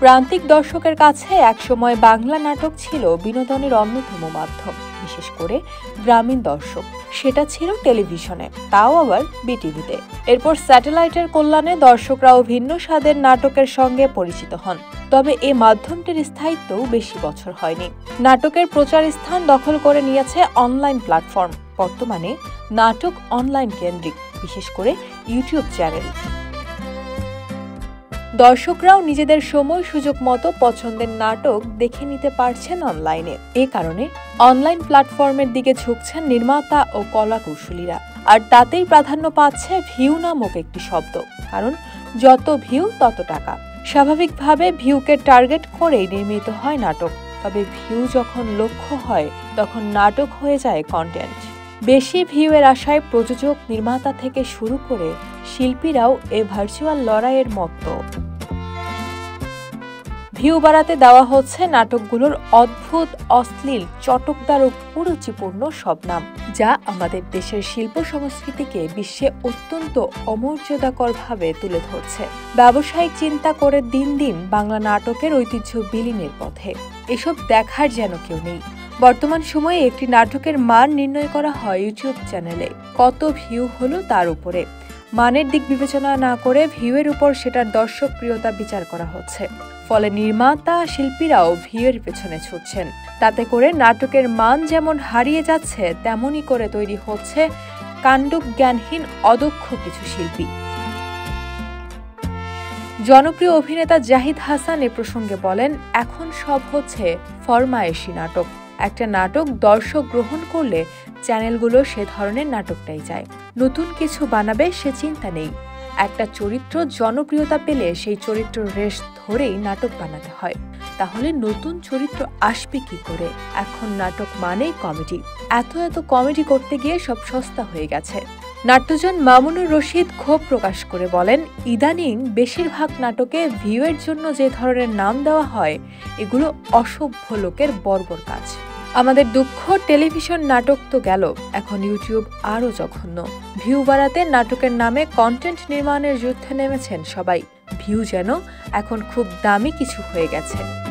প্রান্তিক দর্শকের কাছে একসময় বাংলা নাটক ছিল বিনোদনের অন্যতম মাধ্যম, বিশেষ করে গ্রামীণ দর্শক। সেটা ছিল টেলিভিশনে, তাও আবার বিটিভিতে। এরপর স্যাটেলাইটের কল্যাণে দর্শকরাও ভিন্ন স্বাদের নাটকের সঙ্গে পরিচিত হন। তবে এই মাধ্যমটির স্থায়িত্বও বেশি বছর হয়নি। নাটকের প্রচার স্থান দখল করে নিয়েছে অনলাইন প্ল্যাটফর্ম। বর্তমানে নাটক অনলাইন কেন্দ্রিক, বিশেষ করে ইউটিউব চ্যানেল। দর্শকরাও নিজেদের সময় সুযোগ মতো পছন্দের নাটক দেখে নিতে পারছেন অনলাইনে। এ কারণে অনলাইন প্ল্যাটফর্মের দিকে ঝুঁকছেন নির্মাতা ও কলাকুশলীরা। আর তাতেই প্রাধান্য পাচ্ছে ভিউ নামক একটি শব্দ। কারণ যত ভিউ তত টাকা। স্বাভাবিকভাবে ভিউকে টার্গেট করেই নির্মিত হয় নাটক। তবে ভিউ যখন লক্ষ্য হয়, তখন নাটক হয়ে যায় কন্টেন্ট। বেশি ভিউয়ের আশায় প্রযোজক, নির্মাতা থেকে শুরু করে শিল্পীরাও এ ভার্চুয়াল লড়াইয়ের মতো। ভিউ বাড়াতে দেওয়া হচ্ছে নাটকগুলোর অদ্ভুত, অশ্লীল, চটকদার ও কুরুচিপূর্ণ সব নাম, যা আমাদের দেশের শিল্প সংস্কৃতিকে বিশ্বে অত্যন্ত অমর্যাদাকরভাবে তুলে ধরছে। ব্যবসায়িক চিন্তা করে দিন দিন বাংলা নাটকের ঐতিহ্য বিলীনের পথে। এসব দেখার যেন কেউ নেই। বর্তমান সময়ে একটি নাটকের মান নির্ণয় করা হয় ইউটিউব চ্যানেলে। কত ভিউ হলো তার উপরে। মানের দিক বিবেচনা না করে ভিউয়ের উপর সেটার দর্শকপ্রিয়তা বিচার করা হচ্ছে। ফলে নির্মাতা, শিল্পীরাও ভিউয়ের পেছনে ছুটছেন। তাতে করে নাটকের মান যেমন হারিয়ে যাচ্ছে, তেমনি করে তৈরি হচ্ছে কাণ্ডজ্ঞানহীন, অদক্ষ কিছু শিল্পী। জনপ্রিয় অভিনেতা জাহিদ হাসান এ প্রসঙ্গে বলেন, এখন সব হচ্ছে ফরমায়েশি নাটক। একটা নাটক দর্শক গ্রহণ করলে চ্যানেলগুলো সে ধরনের নাটকটাই চায়। নতুন কিছু বানাবে সে চিন্তা নেই। একটা চরিত্র জনপ্রিয়তা পেলে সেই চরিত্রের রেশ ধরেই নাটক বানাতে হয়। তাহলে নতুন চরিত্র আসবে কি করে? এখন নাটক মানেই কমেডি। এত কমেডি করতে গিয়ে সব সস্তা হয়ে গেছে। নাট্যজন মামুনুর রশিদ ক্ষোভ প্রকাশ করে বলেন, ইদানিং বেশিরভাগ নাটকে ভিউয়ের জন্য যে ধরনের নাম দেওয়া হয়, এগুলো অসভ্য লোকের বর্বর কাজ। আমাদের দুঃখ, টেলিভিশন নাটক তো গেল, এখন ইউটিউব আরও জঘন্য। ভিউ বাড়াতে নাটকের নামে কন্টেন্ট নির্মাণের যুদ্ধে নেমেছেন সবাই। ভিউ যেন এখন খুব দামি কিছু হয়ে গেছে।